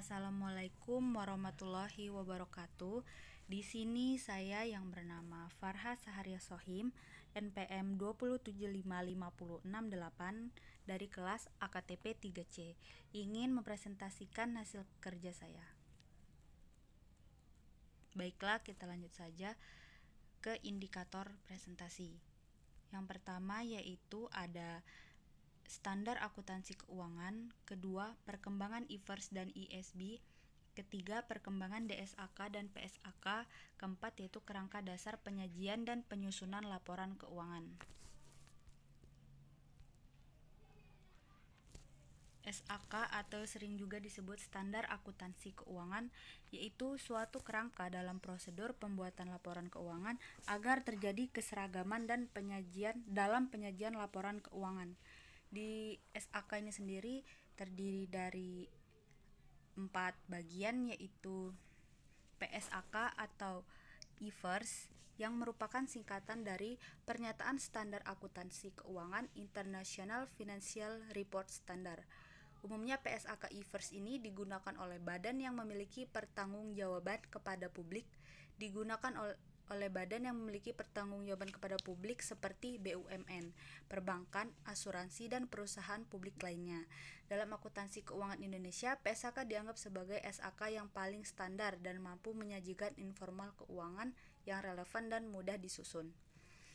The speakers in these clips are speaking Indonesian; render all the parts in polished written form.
Assalamualaikum warahmatullahi wabarakatuh. Di sini saya yang bernama Farha Saharia Sohim, NPM 2775568 dari kelas AKTP 3C, ingin mempresentasikan hasil kerja saya. Baiklah, kita lanjut saja ke indikator presentasi. Yang pertama yaitu ada standar akuntansi keuangan, kedua perkembangan IFRS dan ISB, ketiga perkembangan DSAK dan PSAK, keempat yaitu kerangka dasar penyajian dan penyusunan laporan keuangan. SAK atau sering juga disebut standar akuntansi keuangan, yaitu suatu kerangka dalam prosedur pembuatan laporan keuangan agar terjadi keseragaman dan penyajian laporan keuangan. Di SAK ini sendiri terdiri dari 4 bagian, yaitu PSAK atau IFRS yang merupakan singkatan dari Pernyataan Standar Akuntansi Keuangan International Financial Report Standard. Umumnya PSAK IFRS ini digunakan oleh badan yang memiliki pertanggungjawaban kepada publik, oleh badan yang memiliki pertanggungjawaban kepada publik seperti BUMN, perbankan, asuransi, dan perusahaan publik lainnya. Dalam akuntansi keuangan Indonesia, PSAK dianggap sebagai SAK yang paling standar dan mampu menyajikan informal keuangan yang relevan dan mudah disusun.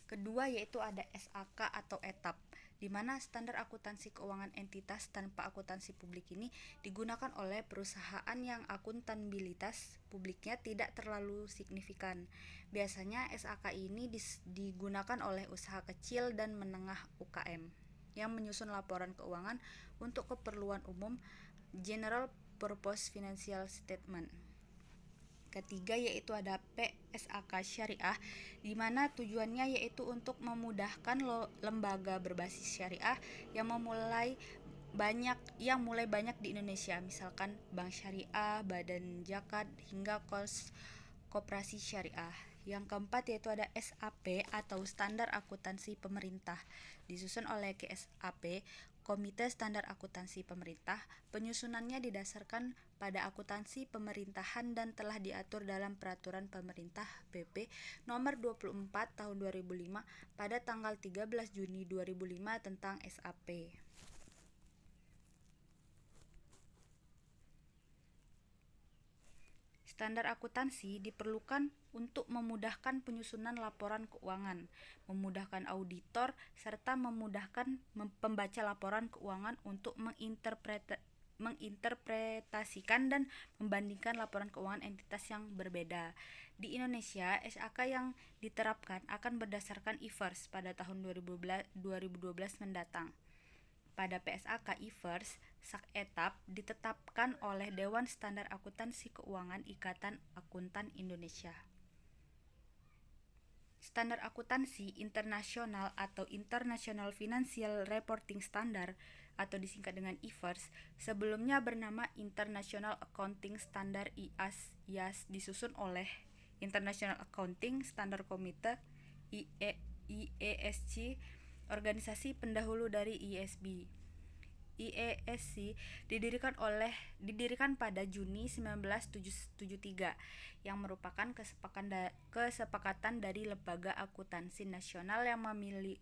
Kedua yaitu ada SAK atau etap, di mana standar akuntansi keuangan entitas tanpa akuntansi publik ini digunakan oleh perusahaan yang akuntabilitas publiknya tidak terlalu signifikan. Biasanya SAK ini digunakan oleh usaha kecil dan menengah UKM yang menyusun laporan keuangan untuk keperluan umum, General Purpose Financial Statement. Ketiga yaitu ada PSAK Syariah, di mana tujuannya yaitu untuk memudahkan lembaga berbasis syariah yang mulai banyak di Indonesia, misalkan Bank Syariah, Badan Zakat, hingga Koperasi Syariah. Yang keempat yaitu ada SAP atau Standar Akuntansi Pemerintah, disusun oleh KSAP, Komite Standar Akuntansi Pemerintah. Penyusunannya didasarkan pada akuntansi pemerintahan dan telah diatur dalam Peraturan Pemerintah PP Nomor 24 Tahun 2005 pada tanggal 13 Juni 2005 tentang SAP. Standar akuntansi diperlukan untuk memudahkan penyusunan laporan keuangan, memudahkan auditor, serta memudahkan pembaca laporan keuangan untuk menginterpretasikan dan membandingkan laporan keuangan entitas yang berbeda. Di Indonesia, SAK yang diterapkan akan berdasarkan IFRS pada tahun 2012 mendatang. Pada PSAK IFRS, SAK etap ditetapkan oleh Dewan Standar Akuntansi Keuangan Ikatan Akuntan Indonesia. Standar akuntansi internasional atau International Financial Reporting Standard atau disingkat dengan IFRS, sebelumnya bernama International Accounting Standard IAS, disusun oleh International Accounting Standard Committee IASC, organisasi pendahulu dari ISB. IASC didirikan pada Juni 1973 yang merupakan kesepakatan dari lembaga akuntansi nasional yang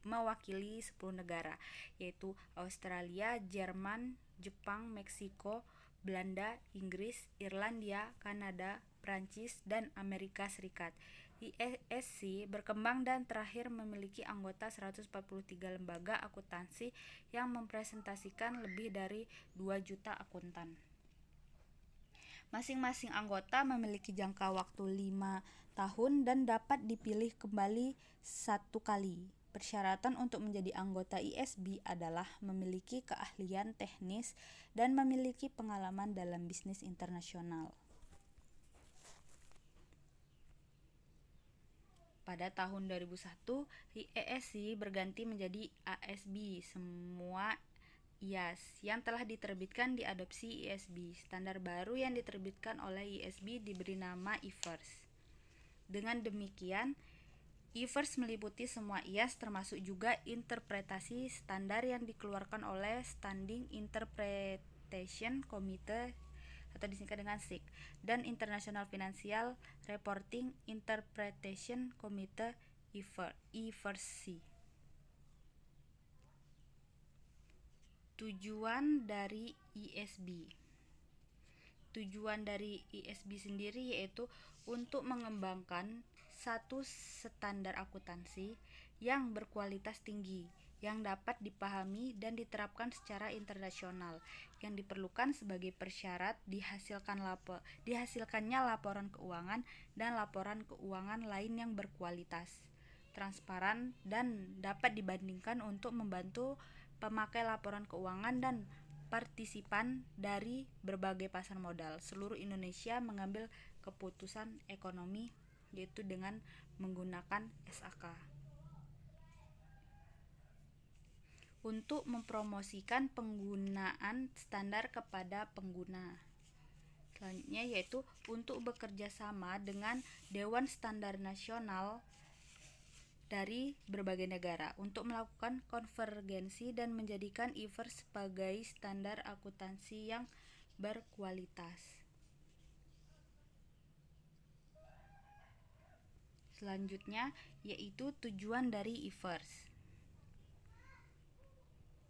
mewakili 10 negara, yaitu Australia, Jerman, Jepang, Meksiko, Belanda, Inggris, Irlandia, Kanada, Prancis, dan Amerika Serikat. IASC berkembang dan terakhir memiliki anggota 143 lembaga akuntansi yang mempresentasikan lebih dari 2 juta akuntan. Masing-masing anggota memiliki jangka waktu 5 tahun dan dapat dipilih kembali 1 kali. Persyaratan untuk menjadi anggota ISB adalah memiliki keahlian teknis dan memiliki pengalaman dalam bisnis internasional. Pada tahun 2001, IASC berganti menjadi ASB, semua IAS, yang telah diterbitkan diadopsi ISB. Standar baru yang diterbitkan oleh ISB diberi nama IFRS. Dengan demikian, IFRS meliputi semua IAS termasuk juga interpretasi standar yang dikeluarkan oleh Standing Interpretation Committee atau disingkat dengan SIC, dan International Financial Reporting Interpretation Committee (IFRC). Tujuan dari ISB. Tujuan dari ISB sendiri yaitu untuk mengembangkan satu standar akuntansi yang berkualitas tinggi, yang dapat dipahami dan diterapkan secara internasional, yang diperlukan sebagai persyarat dihasilkannya laporan keuangan dan laporan keuangan lain yang berkualitas, transparan, dan dapat dibandingkan untuk membantu pemakai laporan keuangan dan partisipan dari berbagai pasar modal seluruh Indonesia mengambil keputusan ekonomi, yaitu dengan menggunakan SAK. Untuk mempromosikan penggunaan standar kepada pengguna. Selanjutnya yaitu untuk bekerja sama dengan Dewan Standar Nasional dari berbagai negara untuk melakukan konvergensi dan menjadikan IFRS sebagai standar akuntansi yang berkualitas. Selanjutnya yaitu tujuan dari IFRS.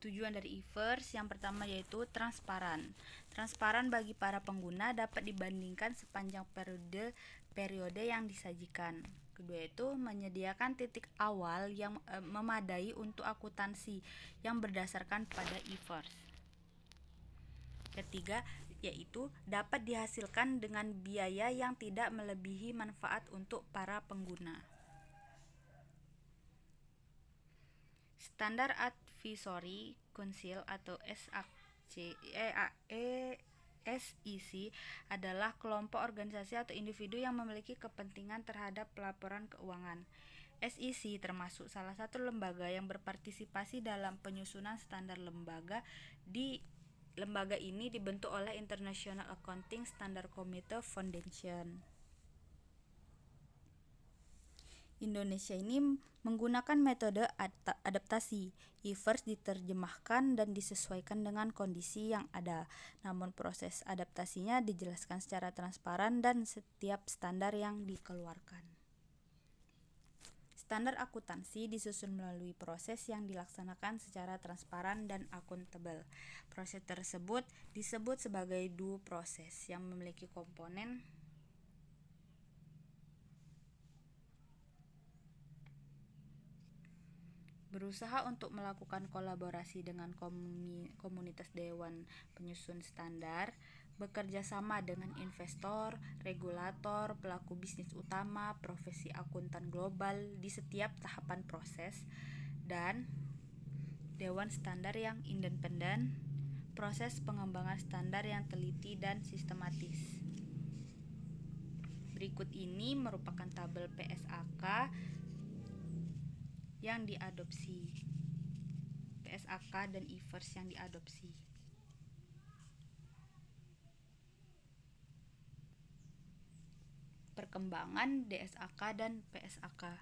Tujuan dari IFRS yang pertama yaitu transparan. Transparan bagi para pengguna dapat dibandingkan sepanjang periode yang disajikan. Kedua itu menyediakan titik awal yang memadai untuk akuntansi yang berdasarkan pada IFRS. Ketiga yaitu dapat dihasilkan dengan biaya yang tidak melebihi manfaat untuk para pengguna. Standar Advisory Council atau SEC adalah kelompok organisasi atau individu yang memiliki kepentingan terhadap pelaporan keuangan. SEC termasuk salah satu lembaga yang berpartisipasi dalam penyusunan standar lembaga. Lembaga ini dibentuk oleh International Accounting Standard Committee Foundation. Indonesia ini menggunakan metode adaptasi. IFRS diterjemahkan dan disesuaikan dengan kondisi yang ada. Namun proses adaptasinya dijelaskan secara transparan dan setiap standar yang dikeluarkan. Standar akuntansi disusun melalui proses yang dilaksanakan secara transparan dan akuntabel. Proses tersebut disebut sebagai due process yang memiliki komponen berusaha untuk melakukan kolaborasi dengan komunitas dewan penyusun standar, bekerja sama dengan investor, regulator, pelaku bisnis utama, profesi akuntan global di setiap tahapan proses, dan dewan standar yang independen, proses pengembangan standar yang teliti dan sistematis. Berikut ini merupakan tabel PSAK yang diadopsi, PSAK dan IFRS yang diadopsi. Perkembangan DSAK dan PSAK.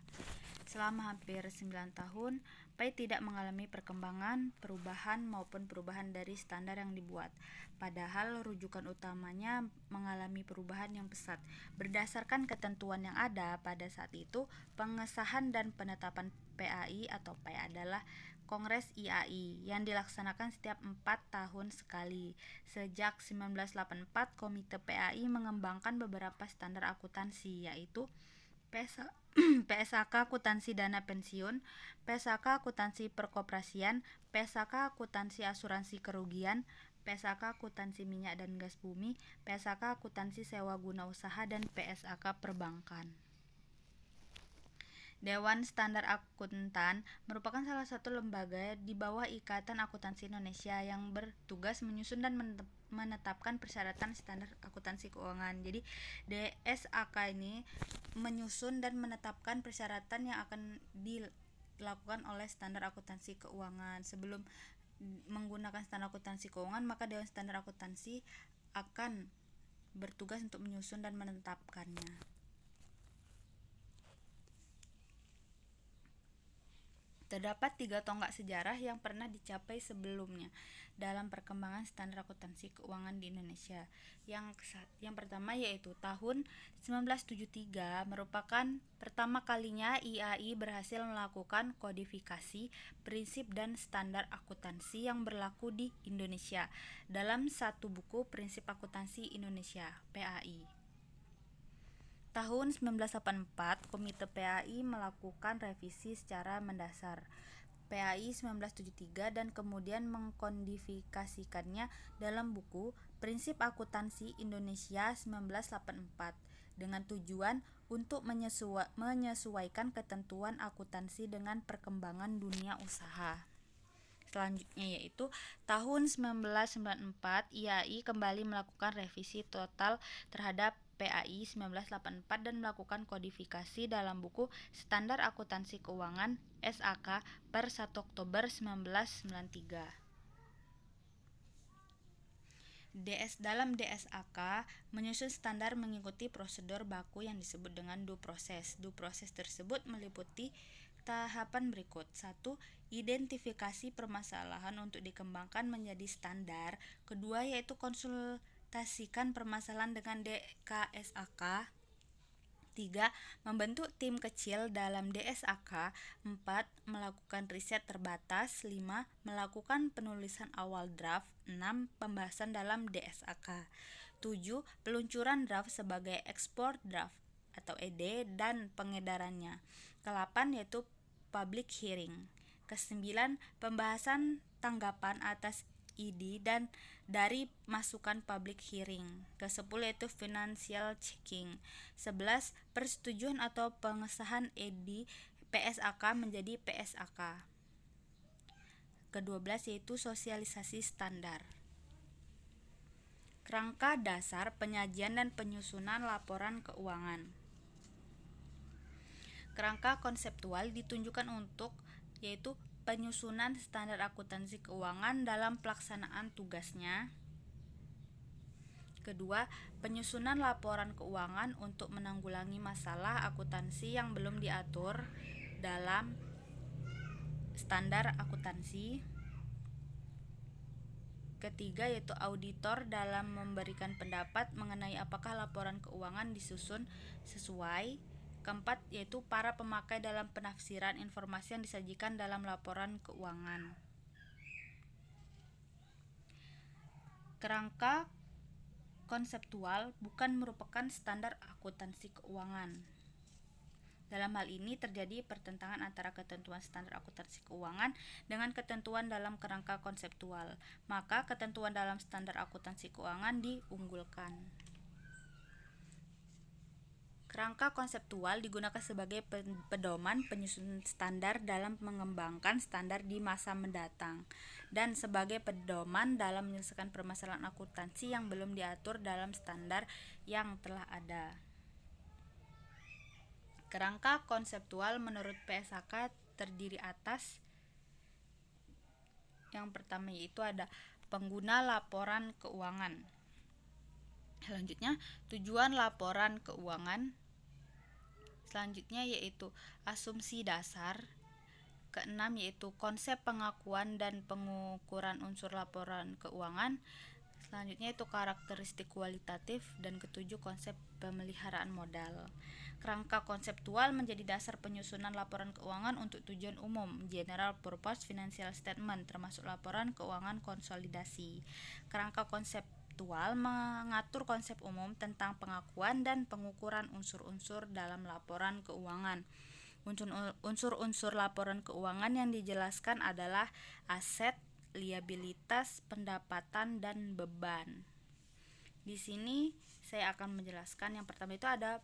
Selama hampir 9 tahun, PAI tidak mengalami perkembangan, perubahan maupun perubahan dari standar yang dibuat. Padahal rujukan utamanya mengalami perubahan yang pesat. Berdasarkan ketentuan yang ada pada saat itu, pengesahan dan penetapan PAI atau PAI adalah Kongres IAI yang dilaksanakan setiap 4 tahun sekali. Sejak 1984, Komite PAI mengembangkan beberapa standar akuntansi, yaitu PSAK Akuntansi Dana Pensiun, PSAK Akuntansi Perkoperasian, PSAK Akuntansi Asuransi Kerugian, PSAK Akuntansi Minyak dan Gas Bumi, PSAK Akuntansi Sewa Guna Usaha, dan PSAK Perbankan. Dewan Standar Akuntan merupakan salah satu lembaga di bawah Ikatan Akuntansi Indonesia yang bertugas menyusun dan menetapkan persyaratan standar akuntansi keuangan. Jadi DSAK ini menyusun dan menetapkan persyaratan yang akan dilakukan oleh standar akuntansi keuangan. Sebelum menggunakan standar akuntansi keuangan, maka Dewan Standar Akuntansi akan bertugas untuk menyusun dan menetapkannya. Terdapat 3 tonggak sejarah yang pernah dicapai sebelumnya dalam perkembangan standar akuntansi keuangan di Indonesia. Yang pertama yaitu tahun 1973 merupakan pertama kalinya IAI berhasil melakukan kodifikasi prinsip dan standar akuntansi yang berlaku di Indonesia dalam satu buku Prinsip Akuntansi Indonesia (PAI). Tahun 1984, Komite PAI melakukan revisi secara mendasar PAI 1973 dan kemudian mengkodifikasikannya dalam buku Prinsip Akuntansi Indonesia 1984 dengan tujuan untuk menyesuaikan ketentuan akuntansi dengan perkembangan dunia usaha. Selanjutnya yaitu tahun 1994 IAI kembali melakukan revisi total terhadap PAI 1984 dan melakukan kodifikasi dalam buku Standar Akuntansi Keuangan (SAK) per 1 Oktober 1993. Dalam DSAK menyusun standar mengikuti prosedur baku yang disebut dengan due process. Due process tersebut meliputi tahapan berikut. 1. Identifikasi permasalahan untuk dikembangkan menjadi standar. Kedua yaitu konsultasikan permasalahan dengan DKSAK. 3. Membentuk tim kecil dalam DSAK. 4. Melakukan riset terbatas. 5. Melakukan penulisan awal draft. 6. Pembahasan dalam DSAK. 7. Peluncuran draft sebagai ekspor draft atau ED dan pengedarannya. Ke-8 yaitu public hearing. Ke-9 pembahasan tanggapan atas ID dan dari masukan public hearing. Ke-10 yaitu financial checking. 11 persetujuan atau pengesahan ED PSAK menjadi PSAK. Ke-12 yaitu sosialisasi standar. Kerangka dasar penyajian dan penyusunan laporan keuangan. Kerangka konseptual ditunjukkan untuk yaitu penyusunan standar akuntansi keuangan dalam pelaksanaan tugasnya. Kedua, penyusunan laporan keuangan untuk menanggulangi masalah akuntansi yang belum diatur dalam standar akuntansi. Ketiga, yaitu auditor dalam memberikan pendapat mengenai apakah laporan keuangan disusun sesuai. Keempat, yaitu para pemakai dalam penafsiran informasi yang disajikan dalam laporan keuangan. Kerangka konseptual bukan merupakan standar akuntansi keuangan. Dalam hal ini terjadi pertentangan antara ketentuan standar akuntansi keuangan dengan ketentuan dalam kerangka konseptual. Maka ketentuan dalam standar akuntansi keuangan diunggulkan. Kerangka konseptual digunakan sebagai pedoman penyusunan standar dalam mengembangkan standar di masa mendatang dan sebagai pedoman dalam menyelesaikan permasalahan akuntansi yang belum diatur dalam standar yang telah ada. Kerangka konseptual menurut PSAK terdiri atas yang pertama yaitu ada pengguna laporan keuangan. Selanjutnya tujuan laporan keuangan. Selanjutnya yaitu asumsi dasar. Keenam yaitu konsep pengakuan dan pengukuran unsur laporan keuangan. Selanjutnya itu karakteristik kualitatif dan ketujuh konsep pemeliharaan modal. Kerangka konseptual menjadi dasar penyusunan laporan keuangan untuk tujuan umum (general purpose financial statement) termasuk laporan keuangan konsolidasi. Kerangka konseptual mengatur konsep umum tentang pengakuan dan pengukuran unsur-unsur dalam laporan keuangan. Unsur-unsur laporan keuangan yang dijelaskan adalah aset, liabilitas, pendapatan, dan beban. Di sini saya akan menjelaskan yang pertama itu ada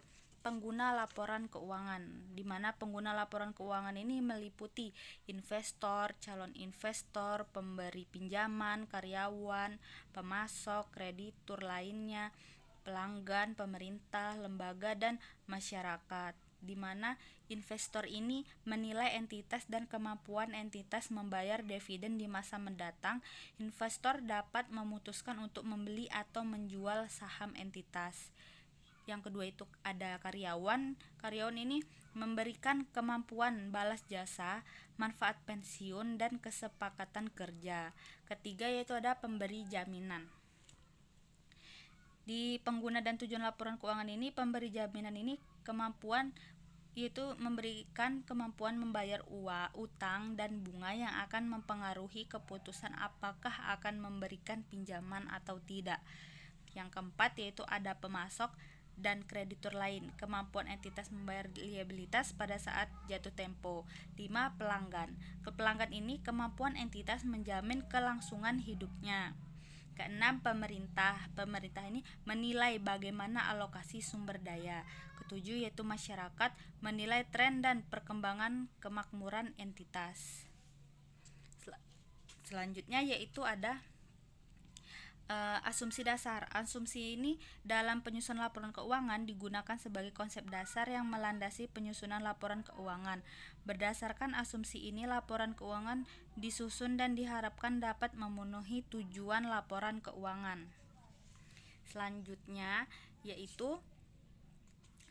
pengguna laporan keuangan, di mana pengguna laporan keuangan ini meliputi investor, calon investor, pemberi pinjaman, karyawan, pemasok, kreditur lainnya, pelanggan, pemerintah, lembaga, dan masyarakat, di mana investor ini menilai entitas dan kemampuan entitas membayar dividen di masa mendatang. Investor dapat memutuskan untuk membeli atau menjual saham entitas. Yang kedua itu ada karyawan. Karyawan ini memberikan kemampuan balas jasa, manfaat pensiun, dan kesepakatan kerja. Ketiga yaitu ada pemberi jaminan. Di pengguna dan tujuan laporan keuangan ini, pemberi jaminan ini kemampuan yaitu memberikan kemampuan membayar utang dan bunga yang akan mempengaruhi keputusan apakah akan memberikan pinjaman atau tidak. Yang keempat yaitu ada pemasok dan kreditur lain, kemampuan entitas membayar liabilitas pada saat jatuh tempo. 5. Pelanggan. Pelanggan ini kemampuan entitas menjamin kelangsungan hidupnya. Keenam, pemerintah. Pemerintah ini menilai bagaimana alokasi sumber daya. Ketujuh yaitu masyarakat, menilai tren dan perkembangan kemakmuran entitas. Selanjutnya yaitu ada asumsi dasar. Asumsi ini dalam penyusunan laporan keuangan digunakan sebagai konsep dasar yang melandasi penyusunan laporan keuangan. Berdasarkan asumsi ini, laporan keuangan disusun dan diharapkan dapat memenuhi tujuan laporan keuangan. Selanjutnya yaitu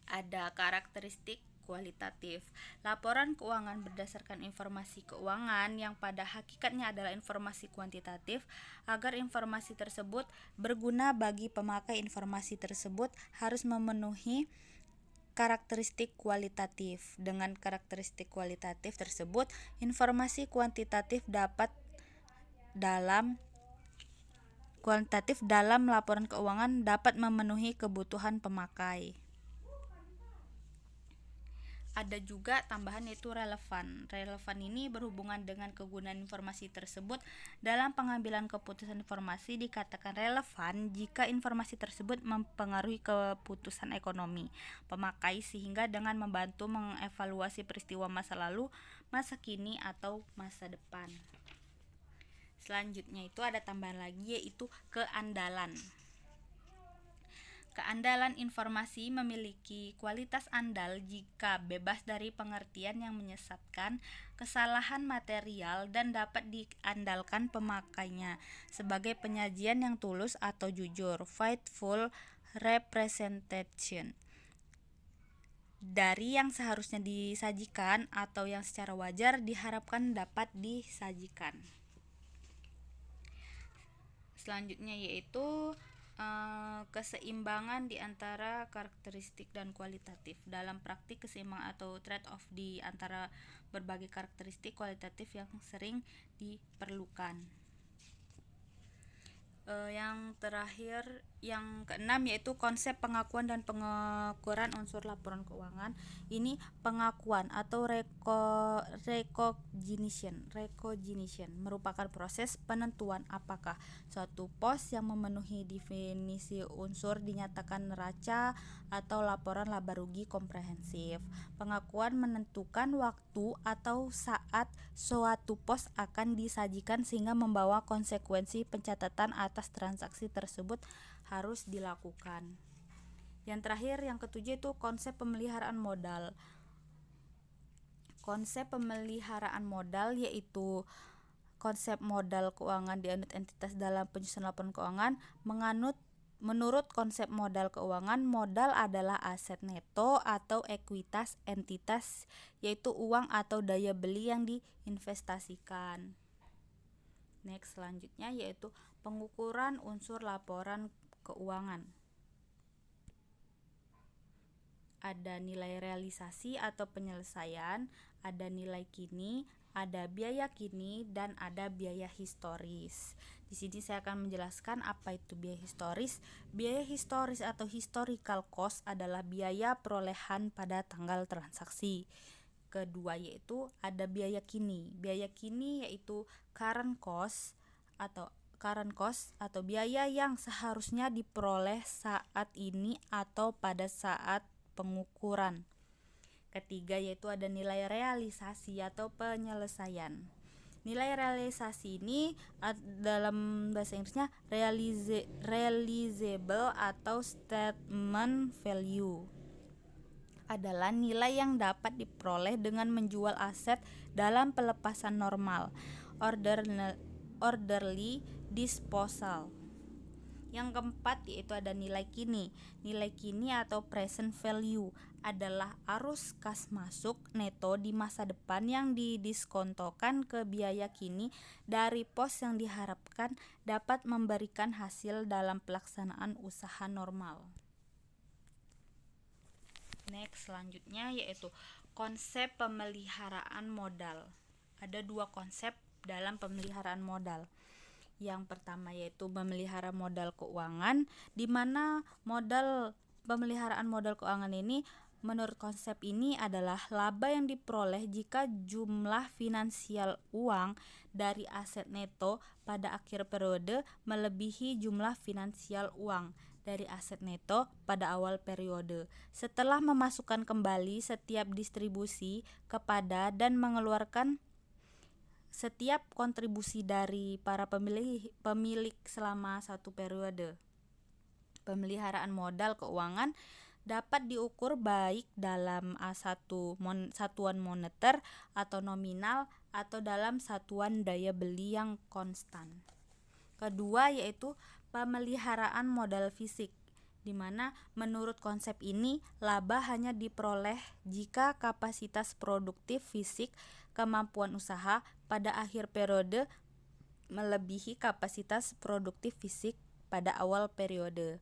ada karakteristik kualitatif. Laporan keuangan berdasarkan informasi keuangan yang pada hakikatnya adalah informasi kuantitatif. Agar informasi tersebut berguna bagi pemakai, informasi tersebut harus memenuhi karakteristik kualitatif. Dengan karakteristik kualitatif tersebut, informasi kuantitatif dalam laporan keuangan dapat memenuhi kebutuhan pemakai. Ada juga tambahan yaitu relevan. Relevan ini berhubungan dengan kegunaan informasi tersebut. Dalam pengambilan keputusan, informasi dikatakan relevan jika informasi tersebut mempengaruhi keputusan ekonomi pemakai sehingga dengan membantu mengevaluasi peristiwa masa lalu, masa kini, atau masa depan. Selanjutnya itu ada tambahan lagi yaitu keandalan. Keandalan informasi memiliki kualitas andal jika bebas dari pengertian yang menyesatkan, kesalahan material, dan dapat diandalkan pemakainya sebagai penyajian yang tulus atau jujur, faithful representation dari yang seharusnya disajikan atau yang secara wajar diharapkan dapat disajikan. Selanjutnya yaitu keseimbangan di antara karakteristik dan kualitatif. Dalam praktik, keseimbangan atau trade-off di antara berbagai karakteristik kualitatif yang sering diperlukan. Yang terakhir, yang keenam yaitu konsep pengakuan dan pengukuran unsur laporan keuangan. Ini pengakuan atau recognition merupakan proses penentuan apakah suatu pos yang memenuhi definisi unsur dinyatakan neraca atau laporan laba rugi komprehensif. Pengakuan menentukan waktu atau saat suatu pos akan disajikan sehingga membawa konsekuensi pencatatan atas transaksi tersebut harus dilakukan. Yang terakhir, yang ketujuh itu konsep pemeliharaan modal. Konsep pemeliharaan modal yaitu konsep modal keuangan dianut entitas dalam penyusunan laporan keuangan. Menurut konsep modal keuangan, modal adalah aset neto atau ekuitas entitas, yaitu uang atau daya beli yang diinvestasikan. Next, selanjutnya yaitu pengukuran unsur laporan keuangan. Ada nilai realisasi atau penyelesaian, ada nilai kini, ada biaya kini, dan ada biaya historis. Di sini saya akan menjelaskan apa itu biaya historis. Biaya historis atau historical cost adalah biaya perolehan pada tanggal transaksi. Kedua yaitu ada biaya kini. Biaya kini yaitu current cost atau biaya yang seharusnya diperoleh saat ini atau pada saat pengukuran. Ketiga yaitu ada nilai realisasi atau penyelesaian. Nilai realisasi ini dalam bahasa Inggrisnya realizable atau statement value adalah nilai yang dapat diperoleh dengan menjual aset dalam pelepasan normal, orderly disposal. Yang keempat yaitu ada nilai kini. Nilai kini atau present value adalah arus kas masuk neto di masa depan yang didiskontokan ke biaya kini dari pos yang diharapkan dapat memberikan hasil dalam pelaksanaan usaha normal. Next, selanjutnya yaitu konsep pemeliharaan modal. Ada dua konsep dalam pemeliharaan modal. Yang pertama yaitu memelihara modal keuangan, di mana pemeliharaan modal keuangan ini menurut konsep ini adalah laba yang diperoleh jika jumlah finansial uang dari aset neto pada akhir periode melebihi jumlah finansial uang dari aset neto pada awal periode. Setelah memasukkan kembali setiap distribusi kepada dan mengeluarkan setiap kontribusi dari para pemilik selama satu periode. Pemeliharaan modal keuangan dapat diukur baik dalam satuan moneter atau nominal atau dalam satuan daya beli yang konstan. Kedua yaitu pemeliharaan modal fisik, di mana menurut konsep ini laba hanya diperoleh jika kapasitas produktif fisik kemampuan usaha pada akhir periode melebihi kapasitas produktif fisik pada awal periode.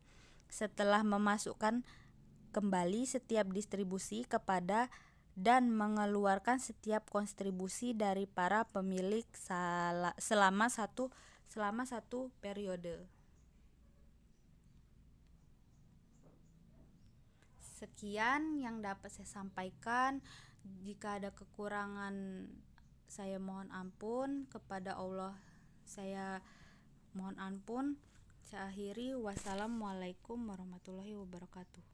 Setelah memasukkan kembali setiap distribusi kepada dan mengeluarkan setiap kontribusi dari para pemilik selama satu periode. Sekian yang dapat saya sampaikan. Jika ada kekurangan, saya mohon ampun. Kepada Allah saya mohon ampun. Saya akhiri. Wassalamualaikum warahmatullahi wabarakatuh.